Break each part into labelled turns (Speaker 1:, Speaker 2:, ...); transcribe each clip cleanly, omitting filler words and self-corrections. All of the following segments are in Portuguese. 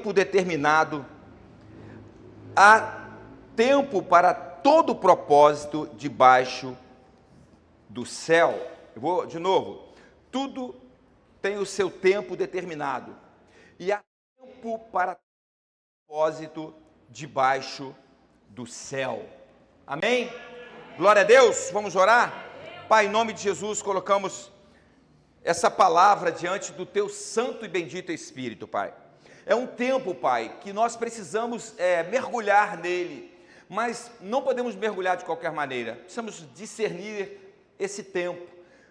Speaker 1: tempo determinado, há tempo para todo propósito debaixo do céu. Eu vou de novo. Tudo tem o seu tempo determinado. E há tempo para propósito debaixo do céu. Amém? Glória a Deus. Vamos orar? Pai, em nome de Jesus, colocamos essa palavra diante do teu santo e bendito Espírito, Pai. É um tempo, Pai, que nós precisamos mergulhar nele, mas não podemos mergulhar de qualquer maneira. Precisamos discernir esse tempo,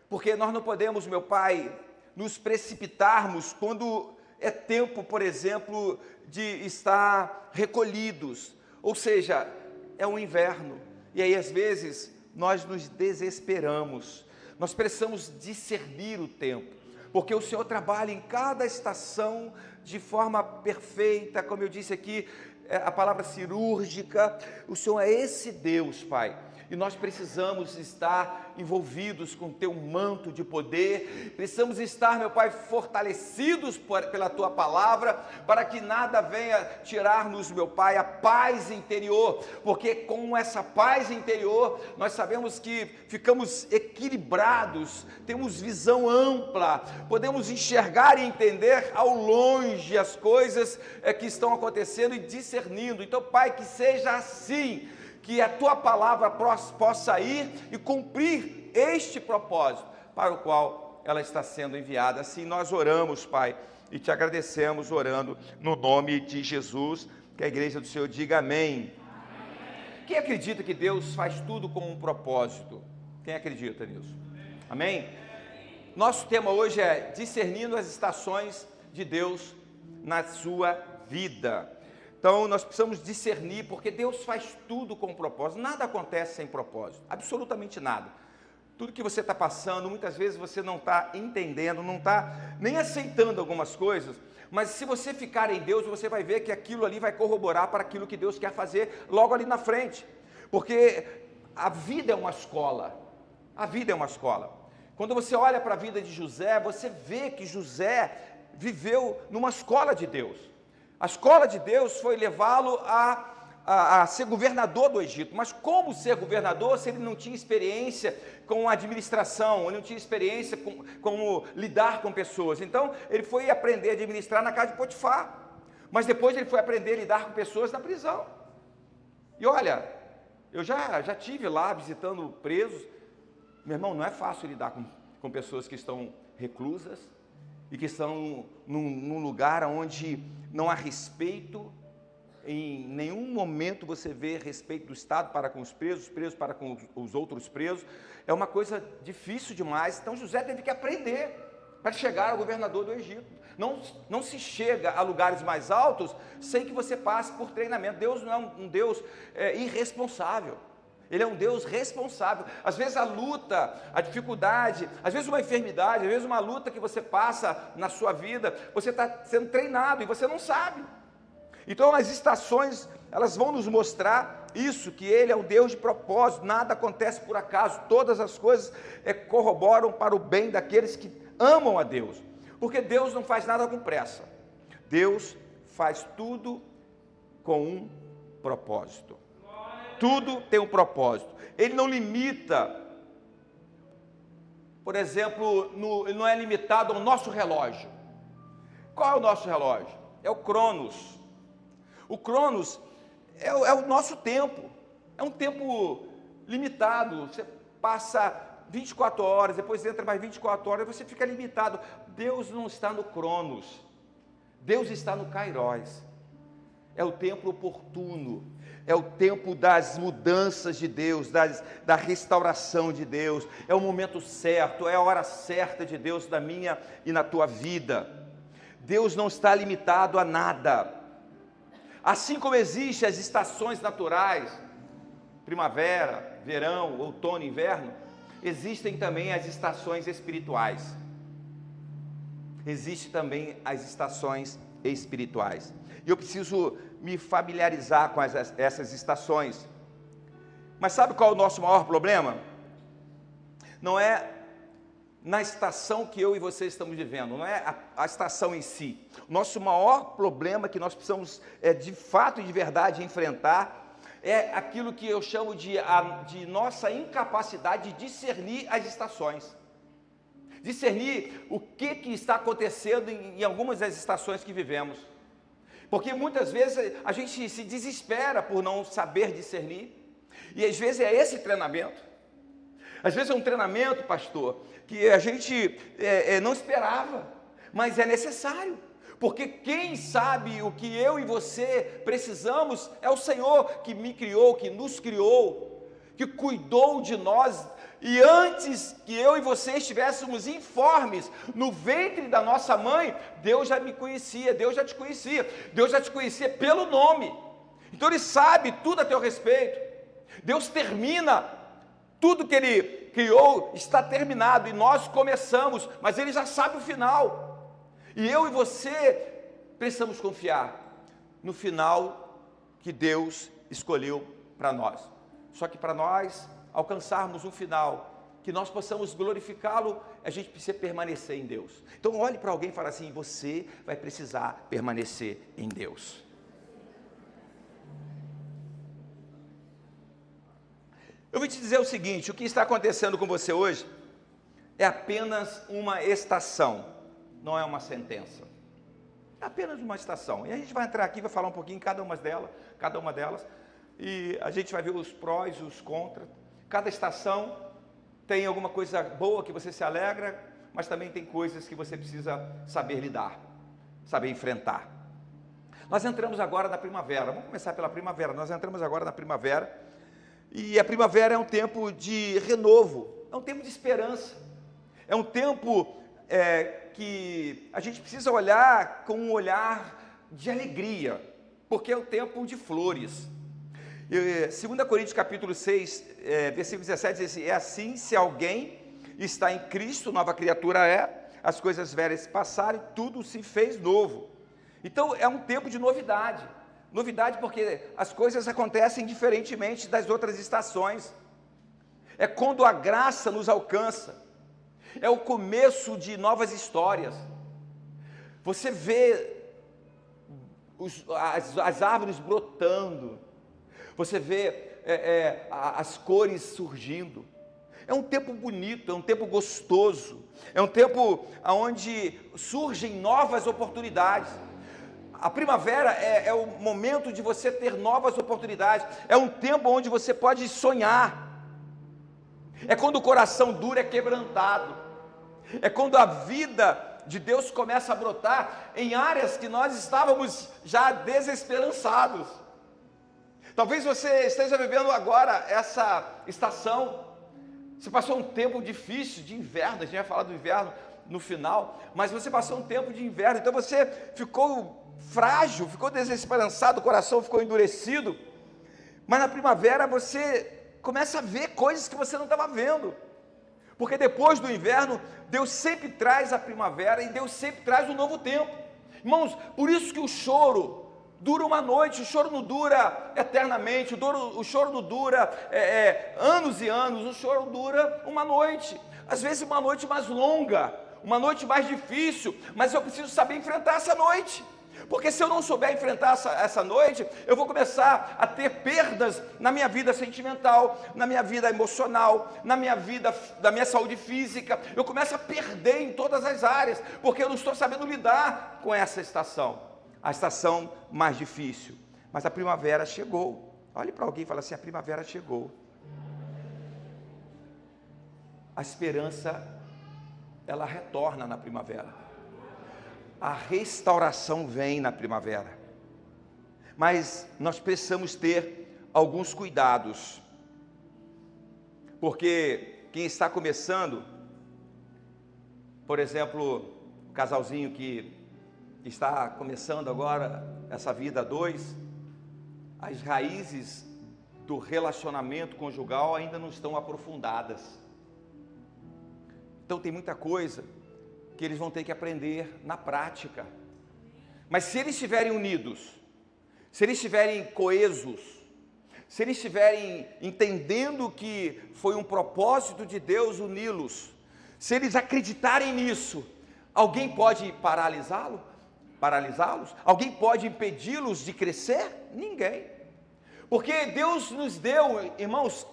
Speaker 1: porque nós não podemos, meu Pai, nos precipitarmos quando é tempo, por exemplo, de estar recolhidos, ou seja, é o inverno, e aí às vezes nós nos desesperamos. Nós precisamos discernir o tempo, porque o Senhor trabalha em cada estação de forma perfeita, como eu disse aqui, a palavra cirúrgica. O Senhor é esse Deus, Pai, e nós precisamos estar envolvidos com o teu manto de poder, precisamos estar, meu Pai, fortalecidos pela tua palavra, para que nada venha tirar-nos, meu Pai, a paz interior, porque com essa paz interior, nós sabemos que ficamos equilibrados, temos visão ampla, podemos enxergar e entender ao longe as coisas que estão acontecendo e discernindo. Então, Pai, que seja assim, que a tua palavra possa ir e cumprir este propósito para o qual ela está sendo enviada. Assim nós oramos, Pai, e te agradecemos orando no nome de Jesus. Que a igreja do Senhor diga amém. Quem acredita que Deus faz tudo com um propósito? Quem acredita nisso? Amém? Nosso tema hoje é discernindo as estações de Deus na sua vida. Então, nós precisamos discernir, porque Deus faz tudo com propósito. Nada acontece sem propósito, absolutamente nada. Tudo que você está passando, muitas vezes você não está entendendo, não está nem aceitando algumas coisas, mas se você ficar em Deus, você vai ver que aquilo ali vai corroborar para aquilo que Deus quer fazer logo ali na frente. Porque a vida é uma escola, a vida é uma escola. Quando você olha para a vida de José, você vê que José viveu numa escola de Deus. A escola de Deus foi levá-lo a ser governador do Egito. Mas como ser governador se ele não tinha experiência com a administração, ele não tinha experiência com como lidar com pessoas? Então, ele foi aprender a administrar na casa de Potifar. Mas depois ele foi aprender a lidar com pessoas na prisão. E olha, eu já estive lá visitando presos. Meu irmão, não é fácil lidar com pessoas que estão reclusas e que estão num lugar onde não há respeito. Em nenhum momento você vê respeito do Estado para com os presos para com os outros presos. É uma coisa difícil demais. Então José teve que aprender para chegar ao governador do Egito. Não se chega a lugares mais altos sem que você passe por treinamento. Deus não é um Deus irresponsável. Ele é um Deus responsável. Às vezes a luta, a dificuldade, às vezes uma enfermidade, às vezes uma luta que você passa na sua vida, você está sendo treinado e você não sabe. Então as estações, elas vão nos mostrar isso, que Ele é um Deus de propósito, nada acontece por acaso, todas as coisas corroboram para o bem daqueles que amam a Deus, porque Deus não faz nada com pressa, Deus faz tudo com um propósito. Tudo tem um propósito. Ele não limita, por exemplo, ele não é limitado ao nosso relógio. Qual é o nosso relógio? É o Cronos. O Cronos é o nosso tempo. É um tempo limitado. Você passa 24 horas, depois entra mais 24 horas, você fica limitado. Deus não está no Cronos. Deus está no Kairos. É o tempo oportuno. É o tempo das mudanças de Deus, da restauração de Deus, é o momento certo, é a hora certa de Deus na minha e na tua vida. Deus não está limitado a nada. Assim como existem as estações naturais, primavera, verão, outono, inverno, existem também as estações espirituais. Existem também as estações espirituais. E eu preciso me familiarizar com essas estações. Mas sabe qual é o nosso maior problema? Não é na estação que eu e você estamos vivendo, não é a estação em si. Nosso maior problema que nós precisamos, de fato e de verdade, enfrentar, é aquilo que eu chamo de nossa incapacidade de discernir as estações. Discernir o que está acontecendo em algumas das estações que vivemos. Porque muitas vezes a gente se desespera por não saber discernir, e às vezes é esse treinamento. Às vezes é um treinamento, pastor, que a gente não esperava, mas é necessário, porque quem sabe o que eu e você precisamos é o Senhor que me criou, que nos criou, que cuidou de nós, e antes que eu e você estivéssemos informes no ventre da nossa mãe, Deus já me conhecia, Deus já te conhecia, Deus já te conhecia pelo nome, então Ele sabe tudo a teu respeito. Deus termina tudo que Ele criou, está terminado, e nós começamos, mas Ele já sabe o final, e eu e você precisamos confiar no final que Deus escolheu para nós. Só que para nós alcançarmos um final, que nós possamos glorificá-lo, a gente precisa permanecer em Deus. Então olhe para alguém e fale assim: você vai precisar permanecer em Deus. Eu vou te dizer o seguinte: o que está acontecendo com você hoje é apenas uma estação, não é uma sentença. É apenas uma estação. E a gente vai entrar aqui, vai falar um pouquinho em cada uma delas, e a gente vai ver os prós e os contras. Cada estação tem alguma coisa boa que você se alegra, mas também tem coisas que você precisa saber lidar, saber enfrentar. Nós entramos agora na primavera. Vamos começar pela primavera. Nós entramos agora na primavera. E a primavera é um tempo de renovo, é um tempo de esperança, é um tempo que a gente precisa olhar com um olhar de alegria, porque é o tempo de flores. 2 Coríntios capítulo 6, versículo 17, diz assim: é assim, se alguém está em Cristo, nova criatura é, as coisas velhas passaram, tudo se fez novo. Então é um tempo de novidade. Novidade porque as coisas acontecem diferentemente das outras estações. É quando a graça nos alcança. É o começo de novas histórias. Você vê as árvores brotando. Você vê as cores surgindo. É um tempo bonito, é um tempo gostoso. É um tempo onde surgem novas oportunidades. A primavera é o momento de você ter novas oportunidades, é um tempo onde você pode sonhar, é quando o coração duro é quebrantado, é quando a vida de Deus começa a brotar em áreas que nós estávamos já desesperançados. Talvez você esteja vivendo agora essa estação, você passou um tempo difícil de inverno, a gente vai falar do inverno no final, mas você passou um tempo de inverno, então você ficou frágil, ficou desesperançado, o coração ficou endurecido, mas na primavera você começa a ver coisas que você não estava vendo, porque depois do inverno, Deus sempre traz a primavera, e Deus sempre traz um novo tempo. Irmãos, por isso que o choro dura uma noite, o choro não dura eternamente, o choro não dura anos e anos, o choro dura uma noite, às vezes uma noite mais longa, uma noite mais difícil, mas eu preciso saber enfrentar essa noite, porque se eu não souber enfrentar essa noite, eu vou começar a ter perdas na minha vida sentimental, na minha vida emocional, na minha saúde física, eu começo a perder em todas as áreas, porque eu não estou sabendo lidar com essa estação, a estação mais difícil. Mas a primavera chegou. Olhe para alguém e fala assim: a primavera chegou. A esperança, ela retorna na primavera. A restauração vem na primavera. Mas nós precisamos ter alguns cuidados. Porque quem está começando, por exemplo, o casalzinho que está começando agora essa vida a dois, as raízes do relacionamento conjugal ainda não estão aprofundadas. Então tem muita coisa que eles vão ter que aprender na prática. Mas se eles estiverem unidos, se eles estiverem coesos, se eles estiverem entendendo que foi um propósito de Deus uni-los, se eles acreditarem nisso, alguém pode paralisá-los? Alguém pode impedi-los de crescer? Ninguém. Porque Deus nos deu, irmãos,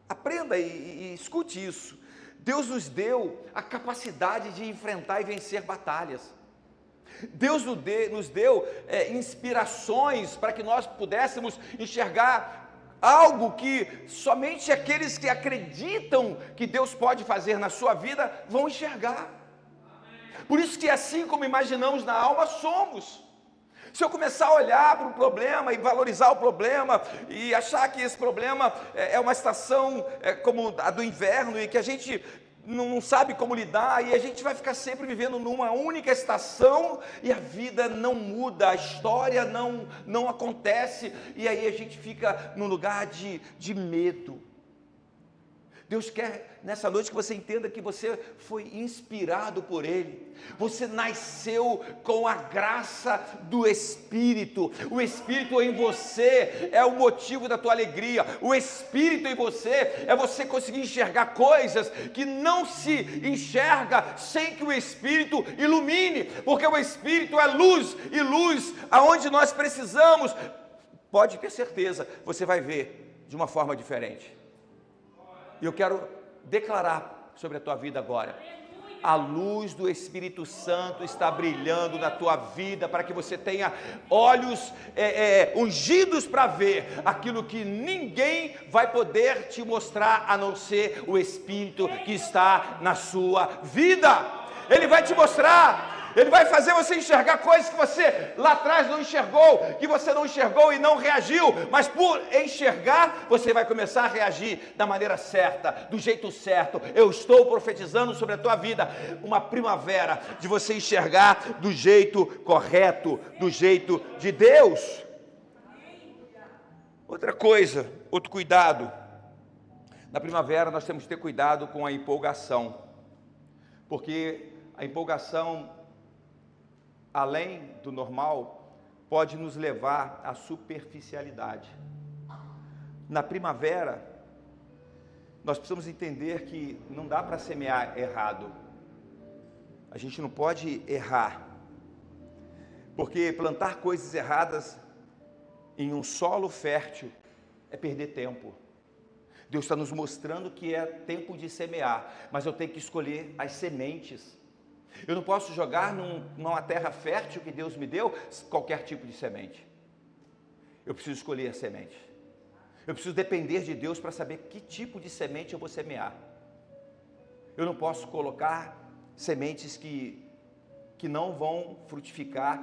Speaker 1: aprenda e escute isso. Deus nos deu a capacidade de enfrentar e vencer batalhas. Deus nos deu inspirações para que nós pudéssemos enxergar algo que somente aqueles que acreditam que Deus pode fazer na sua vida vão enxergar. Por isso que assim como imaginamos na alma, somos. Se eu começar a olhar para o problema e valorizar o problema e achar que esse problema é uma estação como a do inverno e que a gente não sabe como lidar, e a gente vai ficar sempre vivendo numa única estação e a vida não muda, a história não acontece, e aí a gente fica num lugar de medo. Deus quer nessa noite que você entenda que você foi inspirado por Ele, você nasceu com a graça do Espírito, o Espírito em você é o motivo da tua alegria, o Espírito em você é você conseguir enxergar coisas que não se enxerga sem que o Espírito ilumine, porque o Espírito é luz, e luz aonde nós precisamos, pode ter certeza, você vai ver de uma forma diferente. E eu quero declarar sobre a tua vida agora. A luz do Espírito Santo está brilhando na tua vida para que você tenha olhos ungidos para ver aquilo que ninguém vai poder te mostrar a não ser o Espírito que está na sua vida. Ele vai te mostrar. Ele vai fazer você enxergar coisas que você lá atrás não enxergou, que você não enxergou e não reagiu, mas por enxergar, você vai começar a reagir da maneira certa, do jeito certo. Eu estou profetizando sobre a tua vida uma primavera de você enxergar do jeito correto, do jeito de Deus. Outra coisa, outro cuidado. Na primavera nós temos que ter cuidado com a empolgação, porque a empolgação, além do normal, pode nos levar à superficialidade. Na primavera, nós precisamos entender que não dá para semear errado. A gente não pode errar, porque plantar coisas erradas em um solo fértil é perder tempo. Deus está nos mostrando que é tempo de semear, mas eu tenho que escolher as sementes. Eu não posso jogar numa terra fértil que Deus me deu qualquer tipo de semente. Eu preciso escolher a semente. Eu preciso depender de Deus para saber que tipo de semente eu vou semear. Eu não posso colocar sementes que não vão frutificar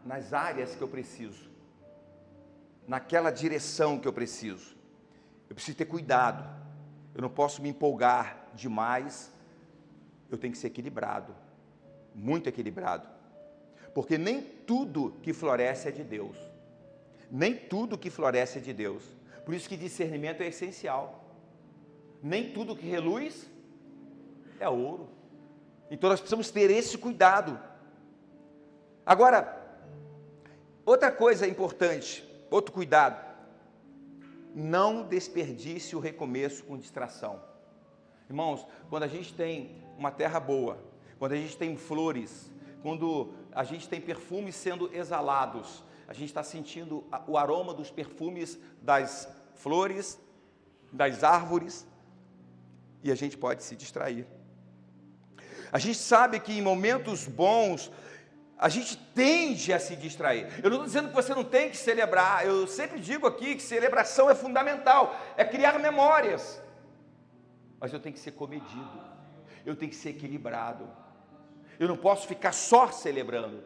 Speaker 1: nas áreas que eu preciso, naquela direção que eu preciso. Eu preciso ter cuidado. Eu não posso me empolgar demais. Eu tenho que ser equilibrado, muito equilibrado, porque nem tudo que floresce é de Deus, nem tudo que floresce é de Deus, por isso que discernimento é essencial, nem tudo que reluz é ouro, então nós precisamos ter esse cuidado. Agora, outra coisa importante, outro cuidado, não desperdice o recomeço com distração. Irmãos, quando a gente tem uma terra boa, quando a gente tem flores, quando a gente tem perfumes sendo exalados, a gente está sentindo o aroma dos perfumes das flores, das árvores, e a gente pode se distrair. A gente sabe que em momentos bons, a gente tende a se distrair. Eu não estou dizendo que você não tem que celebrar, eu sempre digo aqui que celebração é fundamental, é criar memórias, mas eu tenho que ser comedido. Eu tenho que ser equilibrado. Eu não posso ficar só celebrando.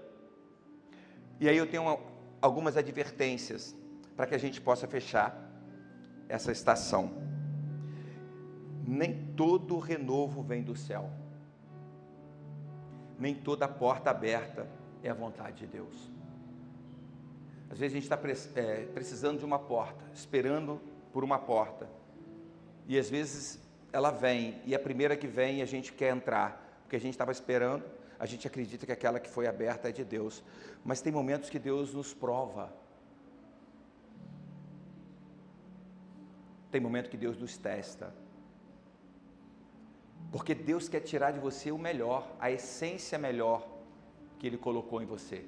Speaker 1: E aí eu tenho algumas advertências para que a gente possa fechar essa estação. Nem todo renovo vem do céu. Nem toda porta aberta é a vontade de Deus. Às vezes a gente está precisando de uma porta, esperando por uma porta. E às vezes ela vem, e a primeira que vem a gente quer entrar, porque a gente estava esperando, a gente acredita que aquela que foi aberta é de Deus, mas tem momentos que Deus nos prova, tem momento que Deus nos testa, Porque Deus quer tirar de você o melhor, a essência melhor que Ele colocou em você.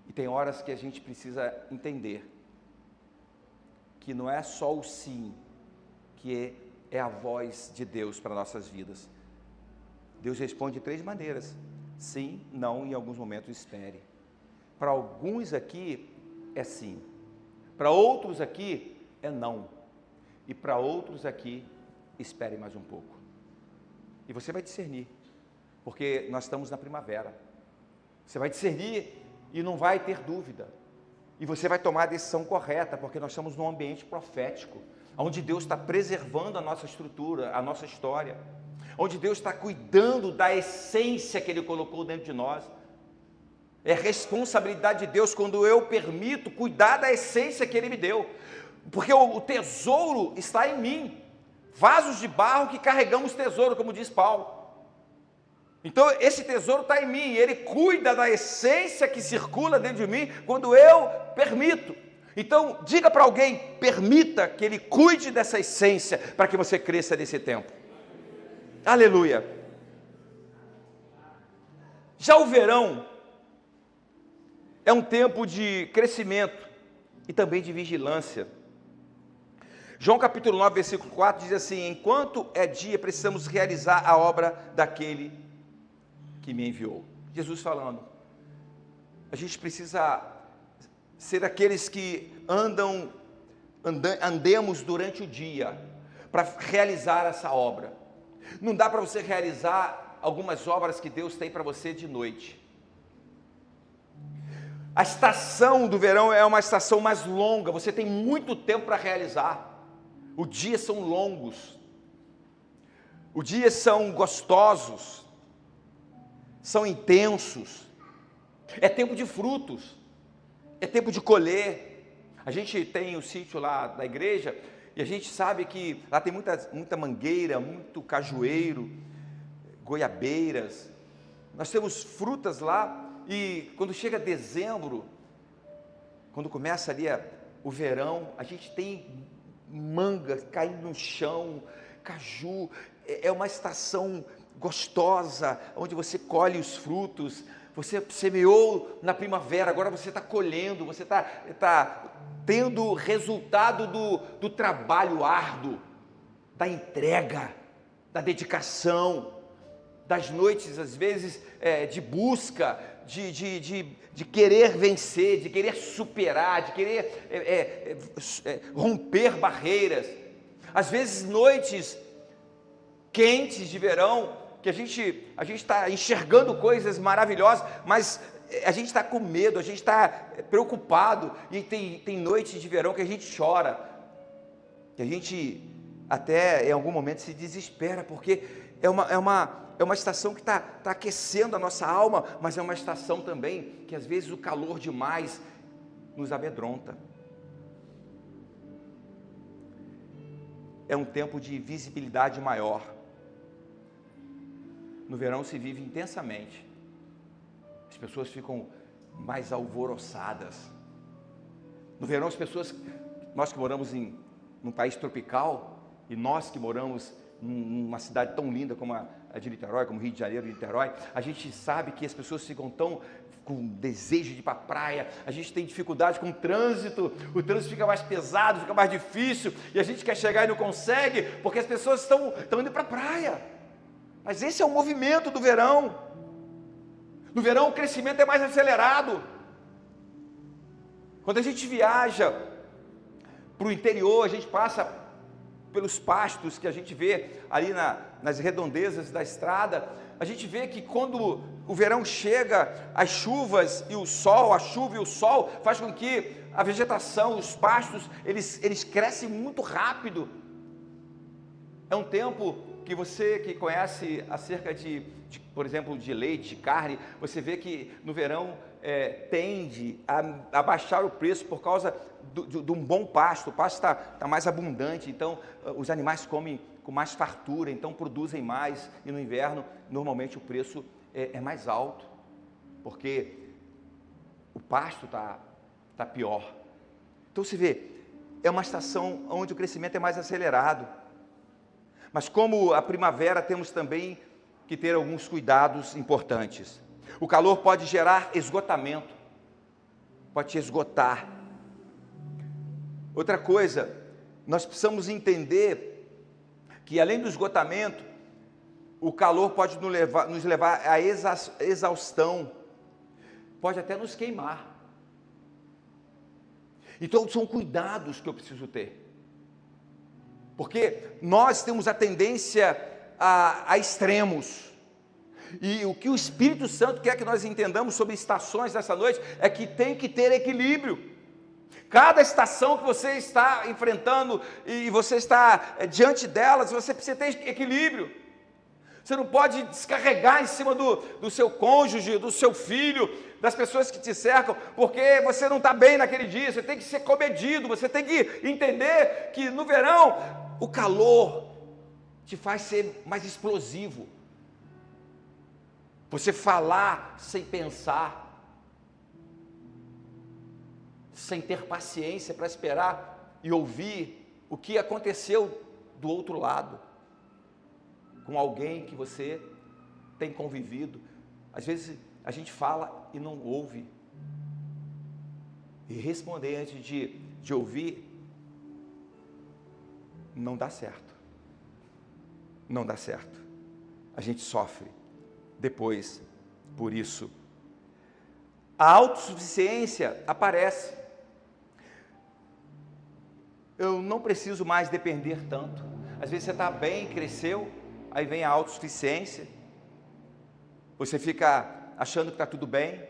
Speaker 1: E tem horas que a gente precisa entender que não é só o sim que é a voz de Deus para nossas vidas. Deus responde de 3 maneiras: sim, não e em alguns momentos espere. Para alguns aqui é sim, para outros aqui é não, e para outros aqui espere mais um pouco. E você vai discernir, porque nós estamos na primavera. Você vai discernir e não vai ter dúvida. E você vai tomar a decisão correta, porque nós estamos num ambiente profético, onde Deus está preservando a nossa estrutura, a nossa história, onde Deus está cuidando da essência que Ele colocou dentro de nós. É responsabilidade de Deus quando eu permito cuidar da essência que Ele me deu, porque o tesouro está em mim, vasos de barro que carregamos tesouro, como diz Paulo. Então esse tesouro está em mim, Ele cuida da essência que circula dentro de mim quando eu permito. Então diga para alguém: permita que Ele cuide dessa essência para que você cresça nesse tempo. Aleluia. Já o verão é um tempo de crescimento e também de vigilância. João capítulo 9, versículo 4 diz assim: enquanto é dia, precisamos realizar a obra daquele que me enviou. Jesus falando, a gente precisa ser aqueles que andemos durante o dia para realizar essa obra. Não dá para você realizar algumas obras que Deus tem para você de noite. A estação do verão é uma estação mais longa, você tem muito tempo para realizar. Os dias são longos, os dias são gostosos, são intensos, é tempo de frutos, é tempo de colher. A gente tem o sítio lá da igreja e a gente sabe que lá tem muita mangueira, muito cajueiro, goiabeiras. Nós temos frutas lá e quando chega dezembro, quando começa ali o verão, a gente tem manga caindo no chão, caju. É uma estação gostosa, onde você colhe os frutos. Você semeou na primavera, agora você está colhendo, você está tendo o resultado do trabalho árduo, da entrega, da dedicação, das noites, às vezes, de busca, de querer vencer, de querer superar, de querer romper barreiras. Às vezes, noites quentes de verão, que a gente está enxergando coisas maravilhosas, mas a gente está com medo, a gente está preocupado, e tem noites de verão que a gente chora, que a gente até em algum momento se desespera, porque é uma estação que está aquecendo a nossa alma, mas é uma estação também que às vezes o calor demais nos amedronta. É um tempo de visibilidade maior. No verão se vive intensamente, as pessoas ficam mais alvoroçadas. No verão nós que moramos num país tropical, e nós que moramos numa cidade tão linda como a de Niterói, como Rio de Janeiro, Niterói, a gente sabe que as pessoas ficam tão com desejo de ir para a praia, a gente tem dificuldade com o trânsito fica mais pesado, fica mais difícil, e a gente quer chegar e não consegue, porque as pessoas estão indo para a praia. Mas esse é o movimento do verão. No verão o crescimento é mais acelerado. Quando a gente viaja para o interior, a gente passa pelos pastos que a gente vê ali nas redondezas da estrada, a gente vê que quando o verão chega, as chuvas e o sol, a chuva e o sol faz com que a vegetação, os pastos, eles crescem muito rápido. É um tempo que você que conhece acerca por exemplo, de leite, de carne, você vê que no verão tende a baixar o preço por causa de um bom pasto. O pasto está mais abundante, então os animais comem com mais fartura, então produzem mais, e no inverno normalmente o preço é mais alto, porque o pasto está pior. Então você vê, é uma estação onde o crescimento é mais acelerado. Mas como a primavera, temos também que ter alguns cuidados importantes. O calor pode gerar esgotamento, pode te esgotar. Outra coisa, nós precisamos entender que além do esgotamento, o calor pode nos levar à exaustão, pode até nos queimar. Então são cuidados que eu preciso ter. Porque nós temos a tendência a extremos. E o que o Espírito Santo quer que nós entendamos sobre estações nessa noite é que tem que ter equilíbrio. Cada estação que você está enfrentando e você está diante delas, você precisa ter equilíbrio. Você não pode descarregar em cima do seu cônjuge, do seu filho, das pessoas que te cercam, porque você não está bem naquele dia. Você tem que ser comedido, você tem que entender que no verão o calor te faz ser mais explosivo. Você falar sem pensar, sem ter paciência para esperar e ouvir o que aconteceu do outro lado, com alguém que você tem convivido. Às vezes a gente fala e não ouve, e responder antes de ouvir, não dá certo, não dá certo, a gente sofre depois por isso. A autossuficiência aparece. Eu não preciso mais depender tanto. Às vezes você está bem, cresceu, aí vem a autossuficiência, você fica achando que está tudo bem,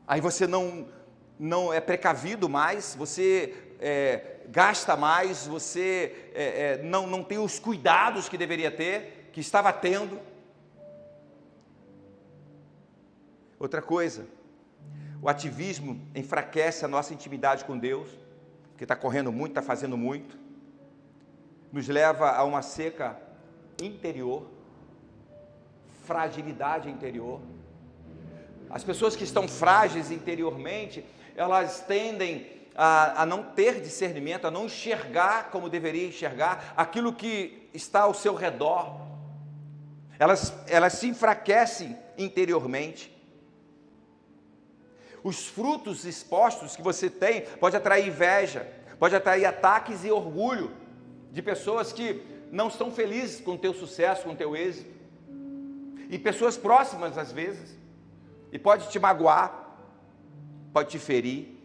Speaker 1: aí você não é precavido mais, você gasta mais, você não tem os cuidados que deveria ter, que estava tendo. Outra coisa, o ativismo enfraquece a nossa intimidade com Deus, porque está correndo muito, está fazendo muito, nos leva a uma seca interior, fragilidade interior. As pessoas que estão frágeis interiormente, elas tendem a não ter discernimento, a não enxergar como deveria enxergar aquilo que está ao seu redor. Elas se enfraquecem interiormente. Os frutos expostos que você tem pode atrair inveja, pode atrair ataques e orgulho de pessoas que não estão felizes com o teu sucesso, com o teu êxito, e pessoas próximas às vezes, e pode te magoar, pode te ferir.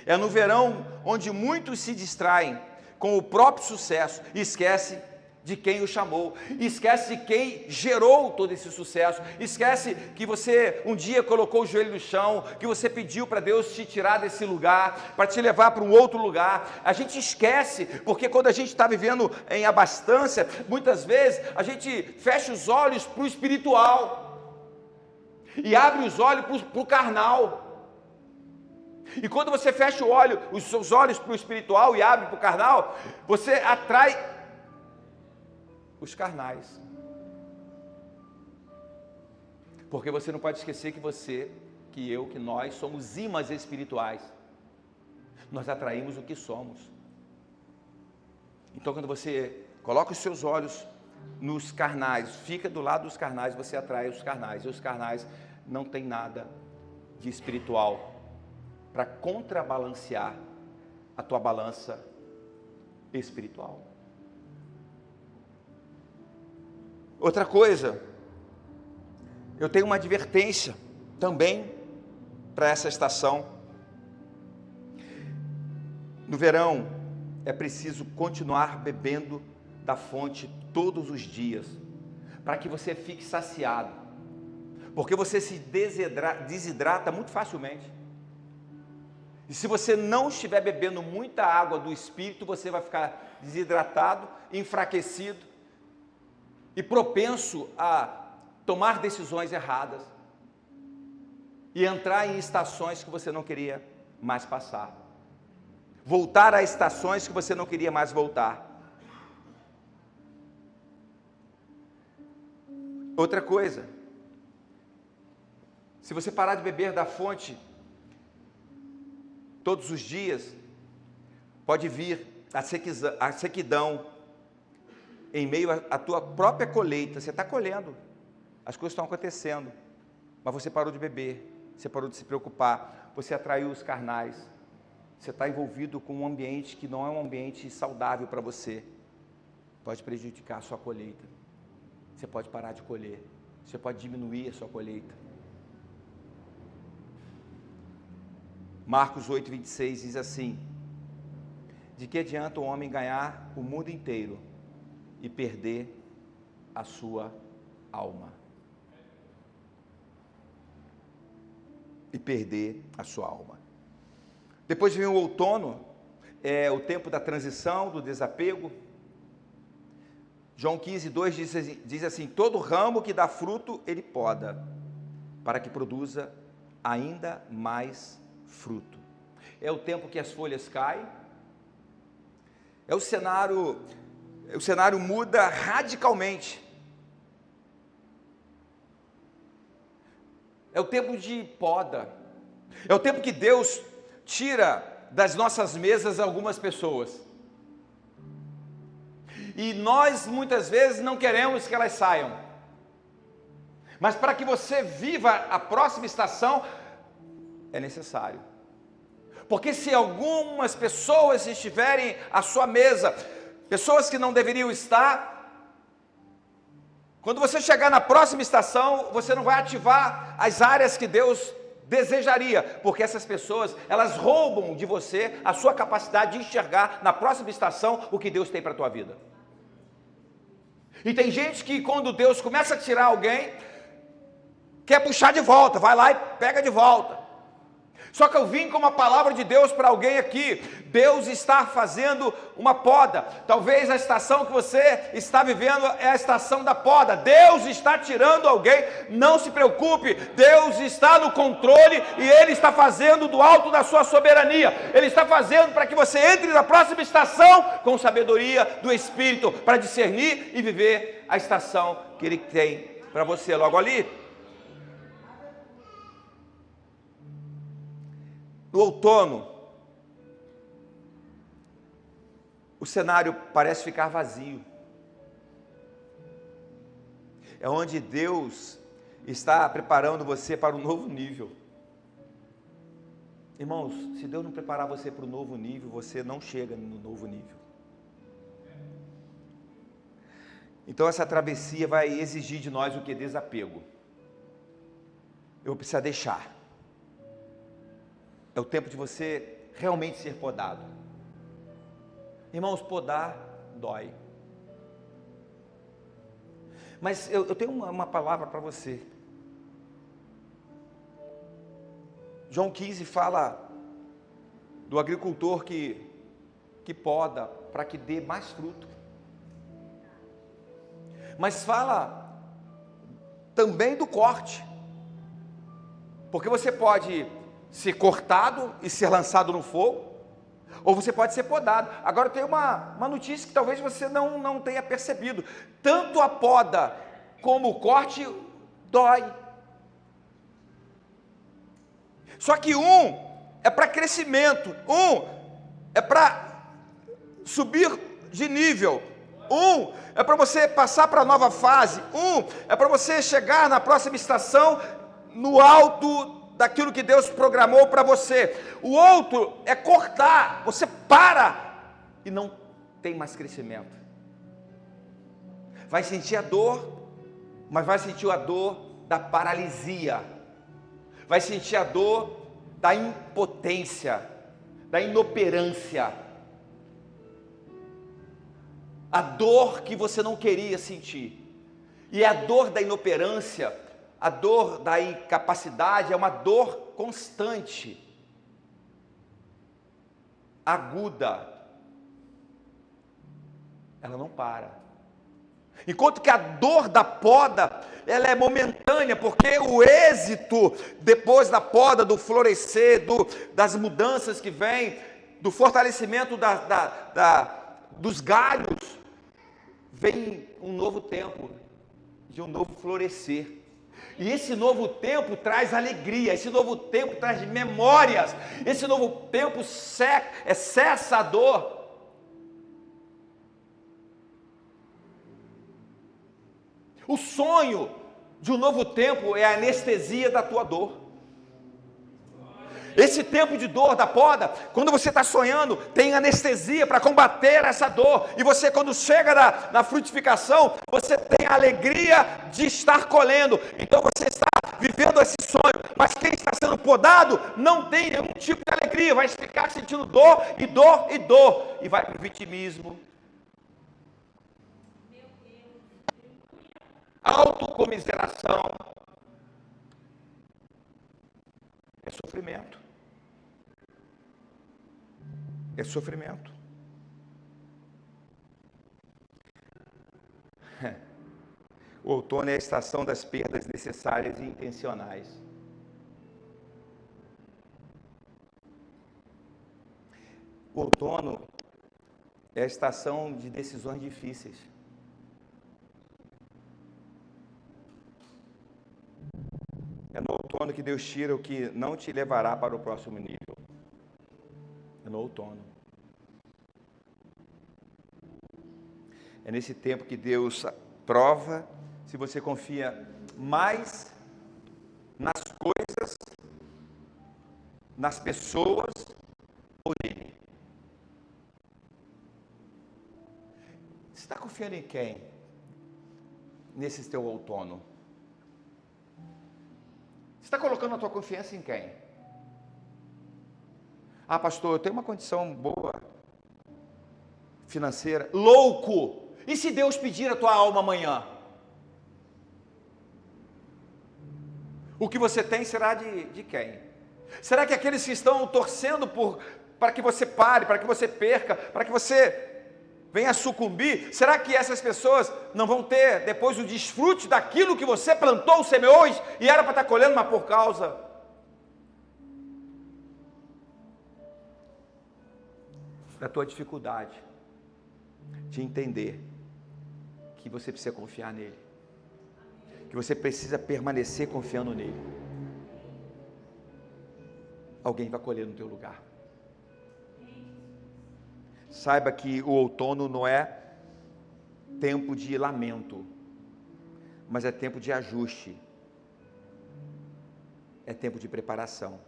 Speaker 1: É no verão onde muitos se distraem com o próprio sucesso e esquecem de quem o chamou, esquece de quem gerou todo esse sucesso, esquece que você um dia colocou o joelho no chão, que você pediu para Deus te tirar desse lugar, para te levar para um outro lugar. A gente esquece, porque quando a gente está vivendo em abastança, muitas vezes a gente fecha os olhos para o espiritual e abre os olhos para o carnal. E quando você fecha os seus olhos para o espiritual e abre para o carnal, você atrai os carnais. Porque você não pode esquecer que você, que eu, que nós somos imãs espirituais. Nós atraímos o que somos. Então quando você coloca os seus olhos nos carnais, fica do lado dos carnais, você atrai os carnais. E os carnais não tem nada de espiritual para contrabalancear a tua balança espiritual. Outra coisa, eu tenho uma advertência também para essa estação. No verão, é preciso continuar bebendo da fonte todos os dias, para que você fique saciado, porque você se desidrata muito facilmente. E se você não estiver bebendo muita água do Espírito, você vai ficar desidratado, enfraquecido, e propenso a tomar decisões erradas e entrar em estações que você não queria mais passar, voltar a estações que você não queria mais voltar. Outra coisa, se você parar de beber da fonte todos os dias, pode vir a sequidão, em meio à tua própria colheita. Você está colhendo, as coisas estão acontecendo, mas você parou de beber, você parou de se preocupar, você atraiu os carnais, você está envolvido com um ambiente que não é um ambiente saudável para você, pode prejudicar a sua colheita, você pode parar de colher, você pode diminuir a sua colheita. Marcos 8:26 diz assim: de que adianta o homem ganhar o mundo inteiro e perder a sua alma? E perder a sua alma. Depois vem o outono, é o tempo da transição, do desapego. João 15:2 diz assim: todo ramo que dá fruto, ele poda, para que produza ainda mais fruto. É o tempo que as folhas caem, o cenário muda radicalmente. É o tempo de poda, é o tempo que Deus tira das nossas mesas algumas pessoas, e nós muitas vezes não queremos que elas saiam, mas para que você viva a próxima estação, é necessário, porque se algumas pessoas estiverem à sua mesa, pessoas que não deveriam estar, quando você chegar na próxima estação, você não vai ativar as áreas que Deus desejaria, porque essas pessoas, elas roubam de você a sua capacidade de enxergar na próxima estação o que Deus tem para a tua vida. E tem gente que quando Deus começa a tirar alguém, quer puxar de volta, vai lá e pega de volta. Só que eu vim com uma palavra de Deus para alguém aqui. Deus está fazendo uma poda. Talvez a estação que você está vivendo é a estação da poda. Deus está tirando alguém. Não se preocupe, Deus está no controle e Ele está fazendo do alto da sua soberania. Ele está fazendo para que você entre na próxima estação com sabedoria do Espírito, para discernir e viver a estação que Ele tem para você. Logo ali, no outono, o cenário parece ficar vazio. É onde Deus está preparando você para um novo nível. Irmãos, se Deus não preparar você para o novo nível, você não chega no novo nível. Então essa travessia vai exigir de nós o que? Desapego. Eu vou precisar deixar. É o tempo de você realmente ser podado. Irmãos, podar dói. Mas eu tenho uma palavra para você. João 15 fala do agricultor que poda para que dê mais fruto. Mas fala também do corte. Porque você pode ser cortado e ser lançado no fogo, ou você pode ser podado. Agora tem uma notícia que talvez você não tenha percebido. Tanto a poda como o corte dói. Só que um é para crescimento, um é para subir de nível, um é para você passar para a nova fase, um é para você chegar na próxima estação no alto daquilo que Deus programou para você. O outro é cortar, você para e não tem mais crescimento. Vai sentir a dor, mas vai sentir a dor da paralisia, vai sentir a dor da impotência, da inoperância, a dor que você não queria sentir. E a dor da inoperância, a dor da incapacidade é uma dor constante, aguda, ela não para. Enquanto que a dor da poda, ela é momentânea, porque o êxito depois da poda, do florescer, das mudanças que vêm, do fortalecimento dos galhos, vem um novo tempo, de um novo florescer. E esse novo tempo traz alegria, esse novo tempo traz memórias, esse novo tempo cessa a dor. O sonho de um novo tempo é a anestesia da tua dor. Esse tempo de dor da poda, quando você está sonhando, tem anestesia para combater essa dor. E você, quando chega na frutificação, você tem a alegria de estar colhendo. Então você está vivendo esse sonho. Mas quem está sendo podado não tem nenhum tipo de alegria. Vai ficar sentindo dor e dor e dor. E vai para o vitimismo. Autocomiseração. É sofrimento. É sofrimento. O outono é a estação das perdas necessárias e intencionais. O outono é a estação de decisões difíceis. É no outono que Deus tira o que não te levará para o próximo nível. É no outono. É nesse tempo que Deus prova se você confia mais nas coisas, nas pessoas ou nele. Você está confiando em quem? Nesse teu outono. Você está colocando a tua confiança em quem? Ah, pastor, eu tenho uma condição boa financeira. Louco! E se Deus pedir a tua alma amanhã? O que você tem será de quem? Será que aqueles que estão torcendo para que você pare, para que você perca, para que você venha sucumbir, será que essas pessoas não vão ter depois o desfrute daquilo que você plantou, semeou e era para estar colhendo, mas por causa da tua dificuldade de entender que você precisa confiar nele, que você precisa permanecer confiando nele, alguém vai colher no teu lugar. Saiba que o outono não é tempo de lamento, mas é tempo de ajuste, é tempo de preparação.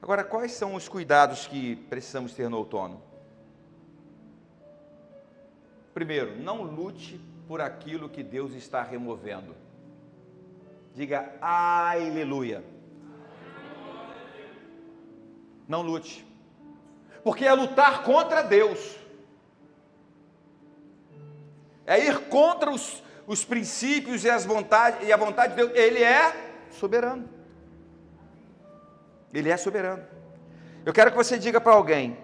Speaker 1: Agora, quais são os cuidados que precisamos ter no outono? Primeiro, não lute por aquilo que Deus está removendo. Diga, aleluia. Não lute. Porque é lutar contra Deus. É ir contra os princípios e a vontade de Deus. Ele é soberano. Ele é soberano. Eu quero que você diga para alguém: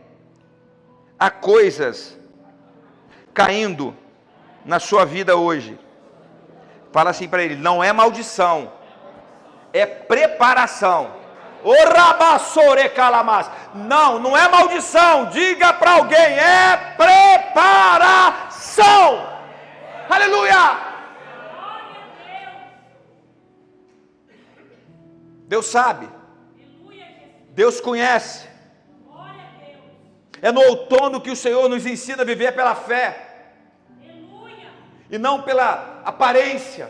Speaker 1: há coisas caindo na sua vida hoje. Fala assim para ele: não é maldição, é preparação. Não é maldição. Diga para alguém: é preparação. Aleluia. Deus sabe. Deus conhece. É no outono que o Senhor nos ensina a viver pela fé. E não pela aparência,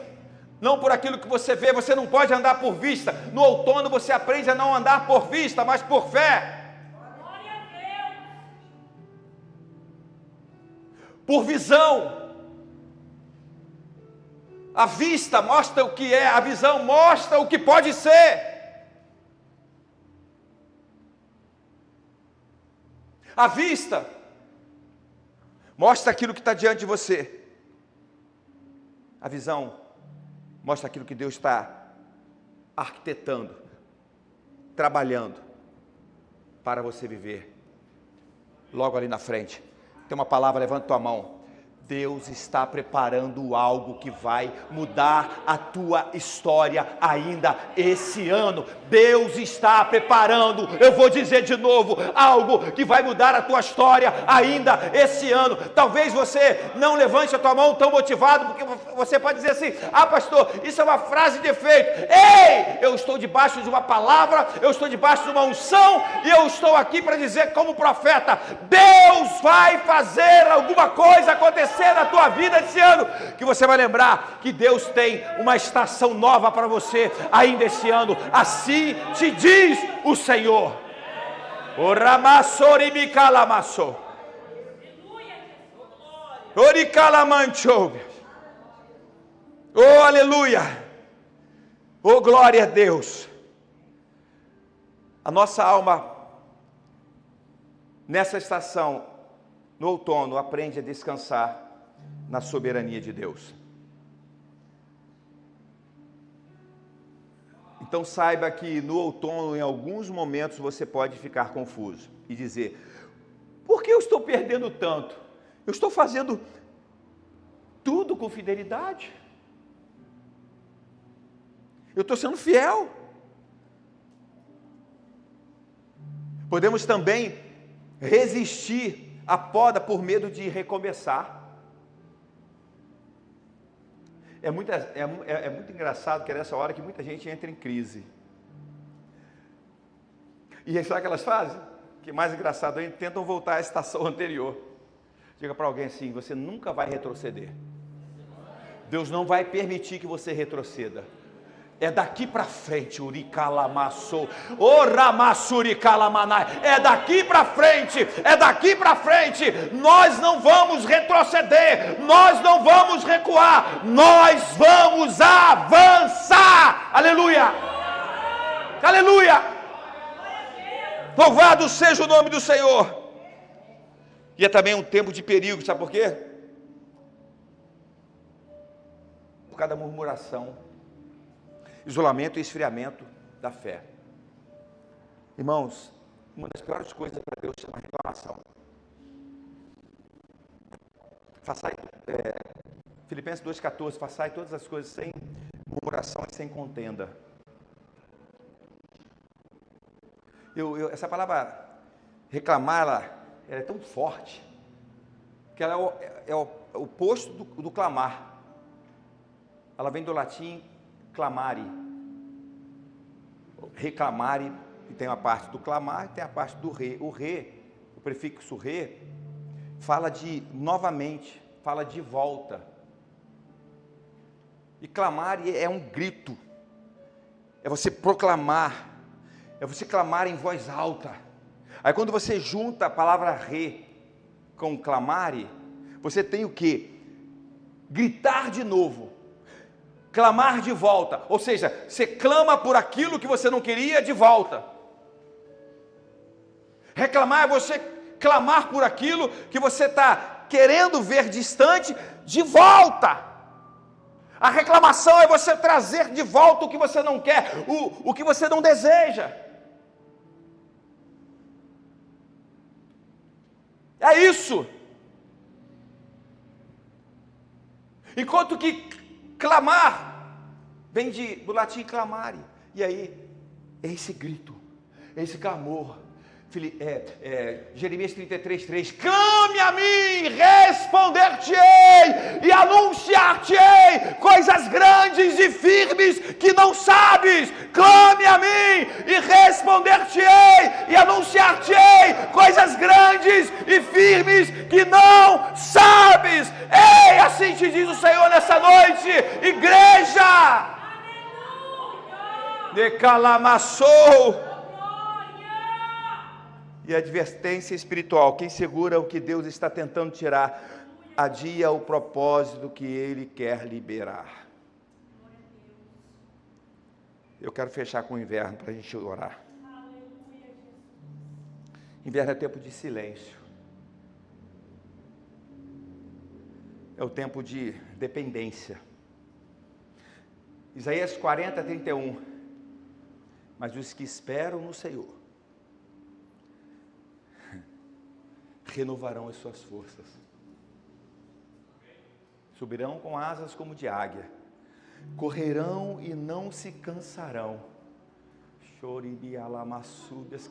Speaker 1: não por aquilo que você vê. Você não pode andar por vista. No outono você aprende a não andar por vista, mas por fé. Por visão. A vista mostra o que é, a visão mostra o que pode ser. A vista mostra aquilo que está diante de você. A visão mostra aquilo que Deus está arquitetando, trabalhando para você viver. Logo ali na frente, tem uma palavra, levanta tua mão. Deus está preparando algo que vai mudar a tua história ainda esse ano. Deus está preparando, eu vou dizer de novo, algo que vai mudar a tua história ainda esse ano. Talvez você não levante a tua mão tão motivado, porque você pode dizer assim: ah, pastor, isso é uma frase de efeito. Ei, eu estou debaixo de uma palavra, eu estou debaixo de uma unção, e eu estou aqui para dizer como profeta: Deus vai fazer alguma coisa acontecer acontecer na tua vida esse ano, que você vai lembrar que Deus tem uma estação nova para você ainda esse ano. Assim te diz o Senhor. O ramassori me calamassou. Ori calamanchou. Oh, aleluia. Oh, glória a Deus. A nossa alma, nessa estação, no outono, aprende a descansar na soberania de Deus. Então saiba que no outono, em alguns momentos, você pode ficar confuso e dizer: por que eu estou perdendo tanto? Eu estou fazendo tudo com fidelidade. Eu estou sendo fiel. Podemos também resistir à poda por medo de recomeçar. É muito engraçado que é nessa hora que muita gente entra em crise. E sabe o que elas fazem? Que mais engraçado ainda, tentam voltar à estação anterior. Diga para alguém assim: você nunca vai retroceder. Deus não vai permitir que você retroceda. É daqui para frente, uricalamassou, oramassuricalamana. É daqui para frente, é daqui para frente. Nós não vamos retroceder, nós não vamos recuar, nós vamos avançar. Aleluia! Aleluia! Louvado seja o nome do Senhor. E é também um tempo de perigo, sabe por quê? Por causa da murmuração, isolamento e esfriamento da fé. Irmãos, uma das piores coisas para Deus chama reclamação. Façai, Filipenses 2,14, façai todas as coisas sem murmuração e sem contenda. Essa palavra reclamar, ela é tão forte, que ela é o oposto do clamar. Ela vem do latim clamare, reclamare, e tem a parte do clamar e tem a parte do re. O re, o prefixo re, fala de novamente, fala de volta. E clamare é um grito, é você proclamar, é você clamar em voz alta. Aí quando você junta a palavra re com clamare, você tem o quê? Gritar de novo. Clamar de volta, ou seja, você clama por aquilo que você não queria de volta. Reclamar é você clamar por aquilo que você está querendo ver distante de volta. A reclamação é você trazer de volta o que você não quer, o que você não deseja. É isso. Enquanto que clamar vem do latim clamare, e aí é esse grito, é esse clamor. Jeremias 33:3, clame a mim, responder-te-ei e anunciar-te-ei coisas grandes e firmes que não sabes. Clame a mim e responder-te-ei e anunciar-te-ei coisas grandes e firmes que não sabes. Ei, assim te diz o Senhor nessa noite, igreja. Decalamassou. E advertência espiritual: quem segura o que Deus está tentando tirar, adia o propósito que Ele quer liberar. Eu quero fechar com o inverno para a gente orar. Inverno é tempo de silêncio. É o tempo de dependência. Isaías 40:31. Mas os que esperam no Senhor renovarão as suas forças, subirão com asas como de águia, correrão e não se cansarão,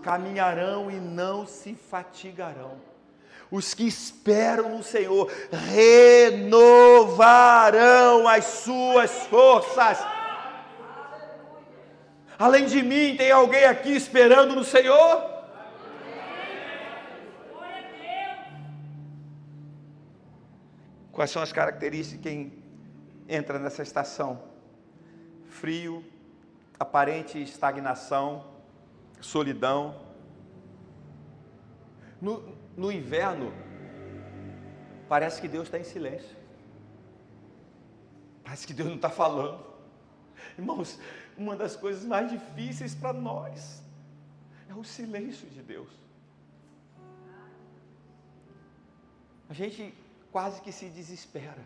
Speaker 1: caminharão e não se fatigarão. Os que esperam no Senhor renovarão as suas forças. Além de mim, tem alguém aqui esperando no Senhor? Quais são as características de quem entra nessa estação? Frio, aparente estagnação, solidão. No inverno, parece que Deus está em silêncio. Parece que Deus não está falando. Irmãos, uma das coisas mais difíceis para nós é o silêncio de Deus. A gente quase que se desespera.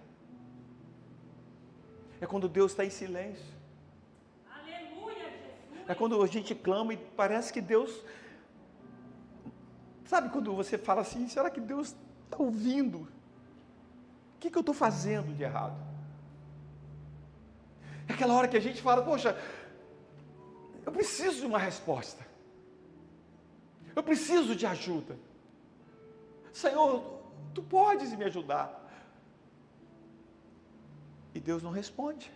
Speaker 1: É quando Deus está em silêncio.
Speaker 2: Aleluia, Jesus.
Speaker 1: É quando a gente clama e parece que Deus... Sabe quando você fala assim, será que Deus está ouvindo? O que eu estou fazendo de errado? É aquela hora que a gente fala, poxa, eu preciso de uma resposta. Eu preciso de ajuda. Senhor, Tu podes me ajudar. E Deus não responde.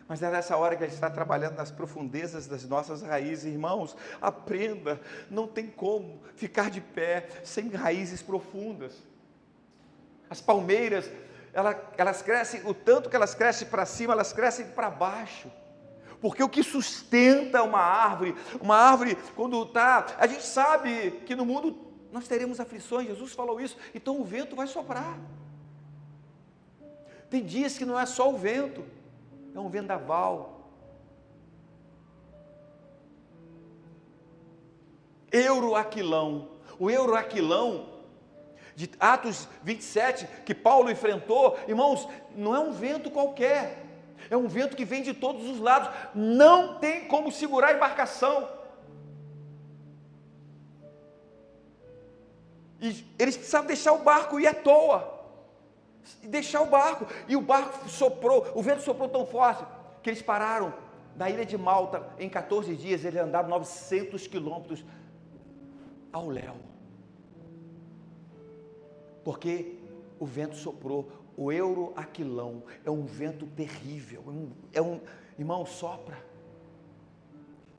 Speaker 1: Mas é nessa hora que a gente está trabalhando nas profundezas das nossas raízes. Irmãos, aprenda, não tem como ficar de pé sem raízes profundas. As palmeiras, elas crescem, o tanto que elas crescem para cima, elas crescem para baixo. Porque o que sustenta uma árvore, quando está... A gente sabe que no mundo nós teremos aflições, Jesus falou isso, então o vento vai soprar. Tem dias que não é só o vento, é um vendaval. Euroaquilão. O Euroaquilão de Atos 27, que Paulo enfrentou, irmãos, não é um vento qualquer. É um vento que vem de todos os lados. Não tem como segurar a embarcação. E eles precisavam deixar o barco ir à toa. Deixar o barco, e o barco soprou, o vento soprou tão forte, que eles pararam na ilha de Malta, em 14 dias, eles andaram 900 quilômetros ao léu, porque o vento soprou. O Euroaquilão é um vento terrível, irmão, sopra,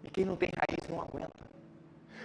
Speaker 1: e quem não tem raiz não aguenta.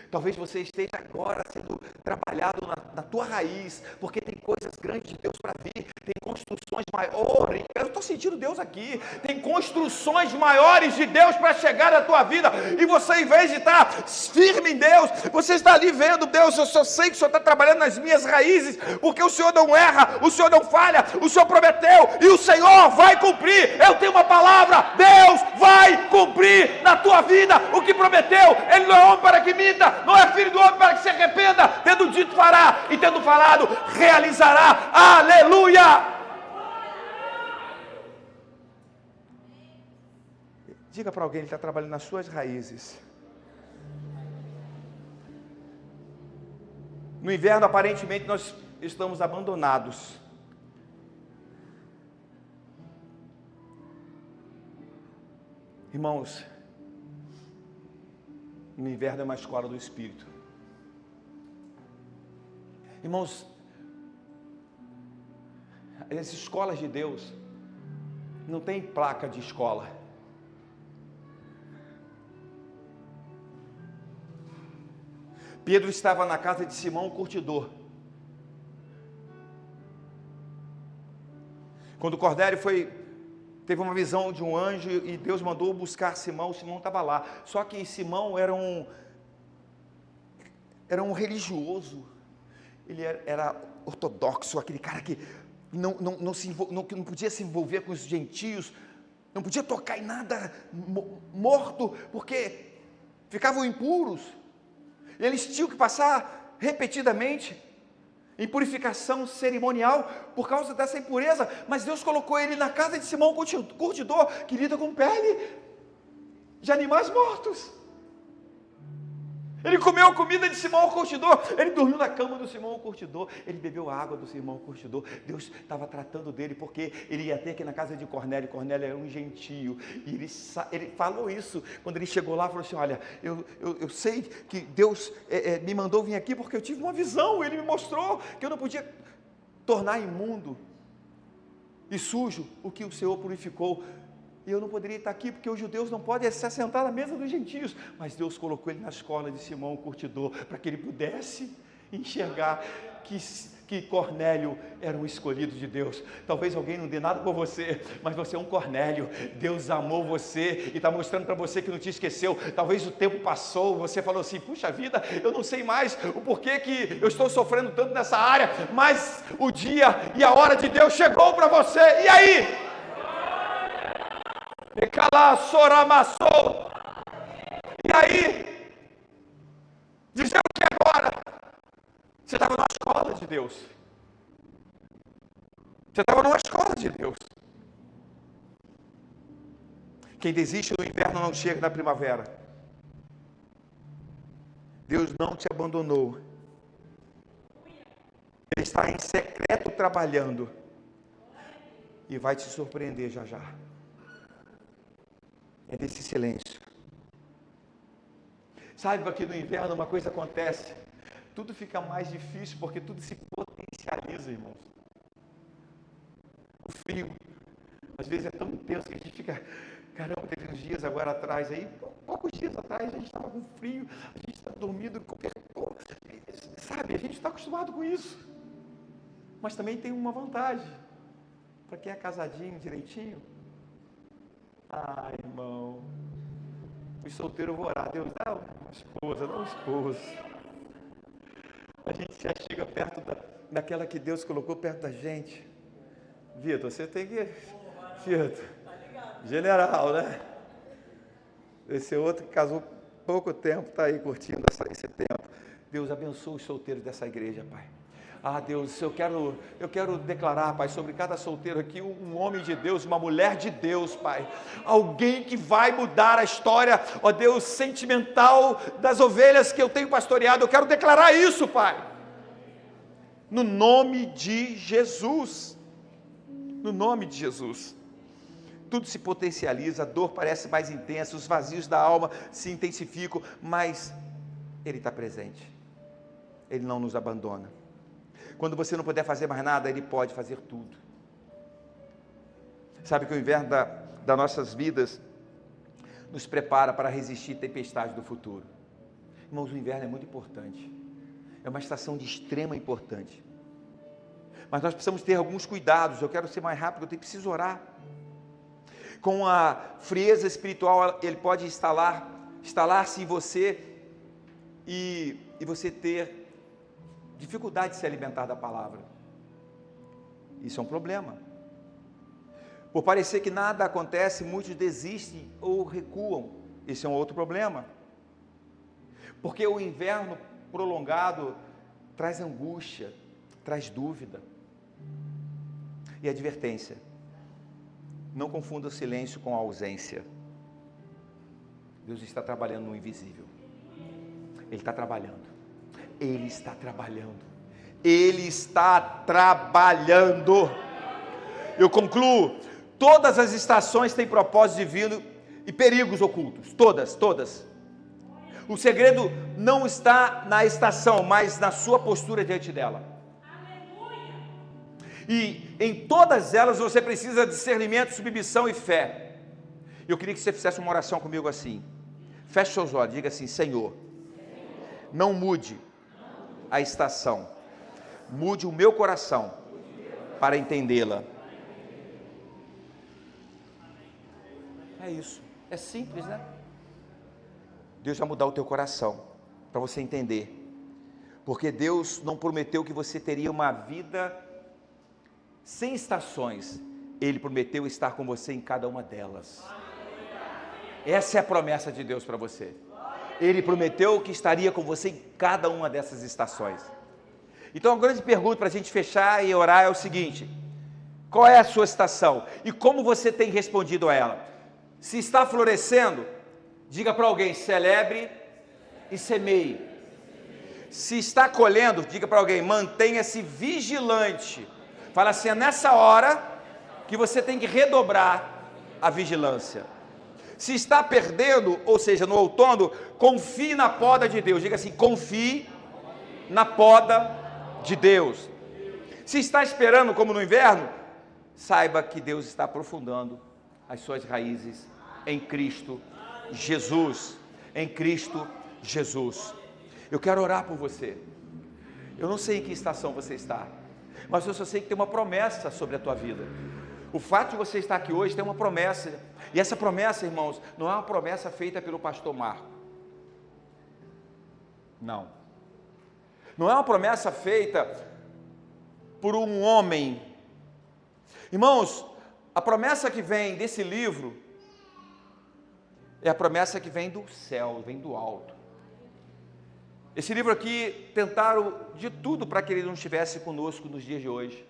Speaker 1: Talvez você esteja agora sendo trabalhado na tua raiz, porque tem coisas grandes de Deus para vir, tem construções maiores, eu estou sentindo Deus aqui, tem construções maiores de Deus para chegar na tua vida, e você, em vez de estar firme em Deus, você está ali vendo, Deus, eu só sei que o Senhor está trabalhando nas minhas raízes, porque o Senhor não erra, o Senhor não falha, o Senhor prometeu, e o Senhor vai cumprir. Eu tenho uma palavra, Deus vai cumprir na tua vida o que prometeu. Ele não é homem para que minta, não é filho do homem para que se arrependa. Tendo dito fará, e tendo falado realizará. Aleluia! Diga para alguém, ele está trabalhando nas suas raízes. No inverno, aparentemente, nós estamos abandonados. Irmãos, no inverno é uma escola do Espírito. Irmãos, as escolas de Deus não tem placa de escola. Pedro estava na casa de Simão, o curtidor. Quando Cornélio teve uma visão de um anjo e Deus mandou buscar Simão, Simão estava lá. Só que Simão era um religioso, ele era ortodoxo, aquele cara que não podia se envolver com os gentios, não podia tocar em nada morto, porque ficavam impuros. Eles tinham que passar repetidamente em purificação cerimonial por causa dessa impureza, mas Deus colocou ele na casa de Simão curtidor, que lida com pele de animais mortos. Ele comeu a comida de Simão o curtidor, ele dormiu na cama do Simão o curtidor, ele bebeu a água do Simão o curtidor. Deus estava tratando dele, porque ele ia ter que ir na casa de Cornélio. Cornélio era um gentio, e ele falou isso, quando ele chegou lá, falou assim, olha, eu sei que Deus me mandou vir aqui, porque eu tive uma visão, ele me mostrou que eu não podia tornar imundo e sujo o que o Senhor purificou. E eu não poderia estar aqui, porque os judeus não podem se assentar na mesa dos gentios, mas Deus colocou ele na escola de Simão o curtidor, para que ele pudesse enxergar. que Cornélio era um escolhido de Deus. Talvez alguém não dê nada por você, mas você é um Cornélio. Deus amou você e está mostrando para você que não te esqueceu. Talvez o tempo passou, você falou assim: puxa vida, eu não sei mais o porquê que eu estou sofrendo tanto nessa área, mas o dia e a hora de Deus chegou para você. E aí? E aí? Dizendo que agora você estava numa escola de Deus. Você estava numa escola de Deus. Quem desiste no inverno não chega na primavera. Deus não te abandonou. Ele está em secreto trabalhando. E vai te surpreender já já. É desse silêncio. Saiba que no inverno uma coisa acontece. Tudo fica mais difícil porque tudo se potencializa, irmãos. O frio, às vezes é tão intenso que a gente fica... Caramba, teve uns dias agora atrás, aí, poucos dias atrás, a gente estava com frio, a gente está dormindo, sabe, a gente está acostumado com isso. Mas também tem uma vantagem, para quem é casadinho direitinho. Ai, irmão, os solteiros vão orar, Deus dá uma esposa, dá um esposo. A gente já chega perto daquela que Deus colocou perto da gente. Vitor, você tem que... Vitor, general, né? Esse outro que casou pouco tempo, está aí curtindo esse tempo. Deus abençoe os solteiros dessa igreja, Pai. Ah, Deus, eu quero declarar, Pai, sobre cada solteiro aqui, um homem de Deus, uma mulher de Deus, Pai. Alguém que vai mudar a história, ó Deus, sentimental das ovelhas que eu tenho pastoreado. Eu quero declarar isso, Pai. No nome de Jesus. No nome de Jesus. Tudo se potencializa, a dor parece mais intensa, os vazios da alma se intensificam, mas Ele está presente. Ele não nos abandona. Quando você não puder fazer mais nada, Ele pode fazer tudo. Sabe que o inverno das nossas vidas nos prepara para resistir tempestades do futuro. Irmãos, o inverno é muito importante. É uma estação de extrema importância. Mas nós precisamos ter alguns cuidados. Eu quero ser mais rápido, eu preciso orar. Com a frieza espiritual, ele pode instalar-se em você e você ter dificuldade de se alimentar da palavra. Isso é um problema. Por parecer que nada acontece, muitos desistem ou recuam. Esse é um outro problema. Porque o inverno prolongado traz angústia, traz dúvida. E advertência: não confunda o silêncio com a ausência. Deus está trabalhando no invisível. Ele está trabalhando. Ele está trabalhando. Ele está trabalhando. Eu concluo. Todas as estações têm propósito divino e perigos ocultos. Todas. O segredo não está na estação, mas na sua postura diante dela. E em todas elas você precisa de discernimento, submissão e fé. Eu queria que você fizesse uma oração comigo assim. Feche seus olhos, diga assim: Senhor, não mude a estação, mude o meu coração para entendê-la. É isso, é simples, né? Deus vai mudar o teu coração para você entender. Porque Deus não prometeu que você teria uma vida sem estações. Ele prometeu estar com você em cada uma delas. Essa é a promessa de Deus para você. Ele prometeu que estaria com você em cada uma dessas estações. Então a grande pergunta para a gente fechar e orar é o seguinte: qual é a sua estação? E como você tem respondido a ela? Se está florescendo, diga para alguém: celebre e semeie. Se está colhendo, diga para alguém: mantenha-se vigilante. Fala assim: é nessa hora que você tem que redobrar a vigilância. Se está perdendo, ou seja, no outono, confie na poda de Deus. Diga assim: confie na poda de Deus. Se está esperando como no inverno, saiba que Deus está aprofundando as suas raízes em Cristo Jesus. Em Cristo Jesus. Eu quero orar por você. Eu não sei em que estação você está, mas eu só sei que tem uma promessa sobre a tua vida. O fato de você estar aqui hoje tem uma promessa, e essa promessa, irmãos, não é uma promessa feita pelo pastor Marco. Não. Não é uma promessa feita por um homem. Irmãos, a promessa que vem desse livro é a promessa que vem do céu, vem do alto. Esse livro aqui, tentaram de tudo para que ele não estivesse conosco nos dias de hoje.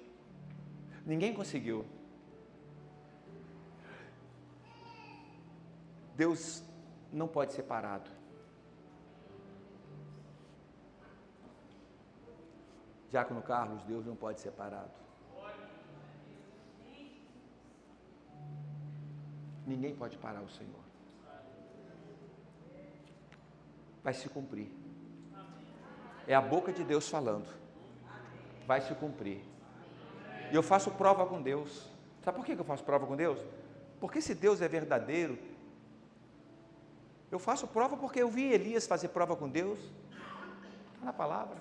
Speaker 1: Ninguém conseguiu. Deus não pode ser parado. Diácono Carlos, Deus não pode ser parado. Ninguém pode parar o Senhor. Vai se cumprir. É a boca de Deus falando. Vai se cumprir. E eu faço prova com Deus. Sabe por que eu faço prova com Deus? Porque se Deus é verdadeiro, eu faço prova porque eu vi Elias fazer prova com Deus. Está na palavra.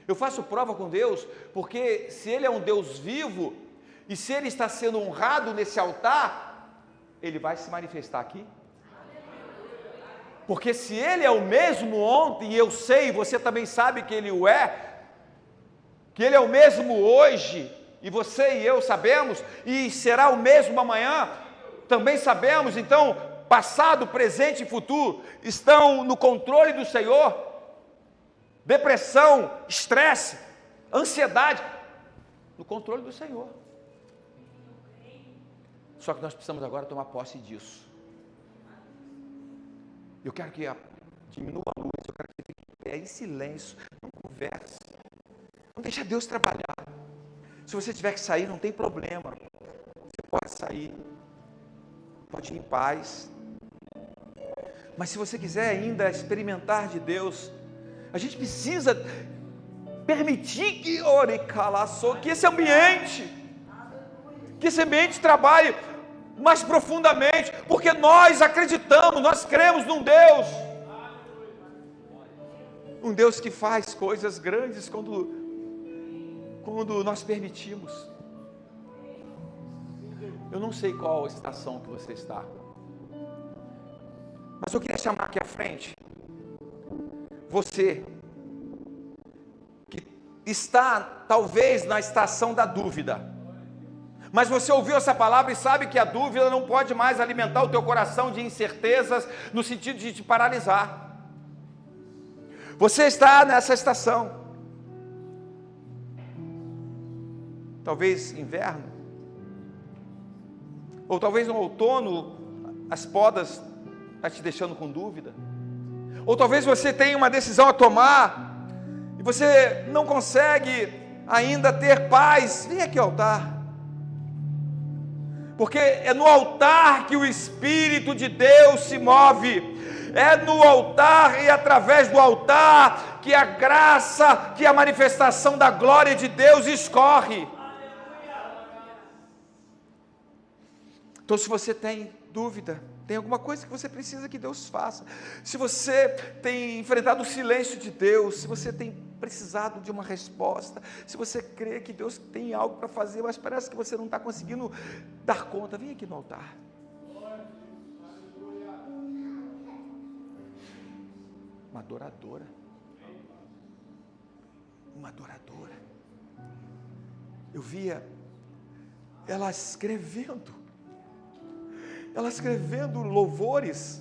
Speaker 1: Eu faço prova com Deus porque se Ele é um Deus vivo, e se Ele está sendo honrado nesse altar, Ele vai se manifestar aqui. Porque se Ele é o mesmo ontem, e eu sei, você também sabe que Ele o é, que Ele é o mesmo hoje, e você e eu sabemos, e será o mesmo amanhã, também sabemos. Então, passado, presente e futuro estão no controle do Senhor. Depressão, estresse, ansiedade, no controle do Senhor. Só que nós precisamos agora tomar posse disso. Eu quero que diminua a luz, eu quero que fique em pé, em silêncio, não converse. Não deixa Deus trabalhar. Se você tiver que sair, não tem problema. Você pode sair. Pode ir em paz. Mas se você quiser ainda experimentar de Deus, a gente precisa permitir que esse ambiente trabalhe mais profundamente, porque nós acreditamos, nós cremos num Deus que faz coisas grandes quando nós permitimos. Eu não sei qual estação que você está, mas eu queria chamar aqui à frente você que está talvez na estação da dúvida, mas você ouviu essa palavra e sabe que a dúvida não pode mais alimentar o teu coração de incertezas, no sentido de te paralisar. Você está nessa estação, talvez inverno, ou talvez no outono, as podas estão te deixando com dúvida, ou talvez você tenha uma decisão a tomar, e você não consegue ainda ter paz. Vem aqui ao altar, porque é no altar que o Espírito de Deus se move, é no altar e através do altar que a graça, que a manifestação da glória de Deus escorre. Então, se você tem dúvida, tem alguma coisa que você precisa que Deus faça, se você tem enfrentado o silêncio de Deus, se você tem precisado de uma resposta, se você crê que Deus tem algo para fazer, mas parece que você não está conseguindo dar conta, vem aqui no altar. Uma adoradora. Eu via ela escrevendo louvores,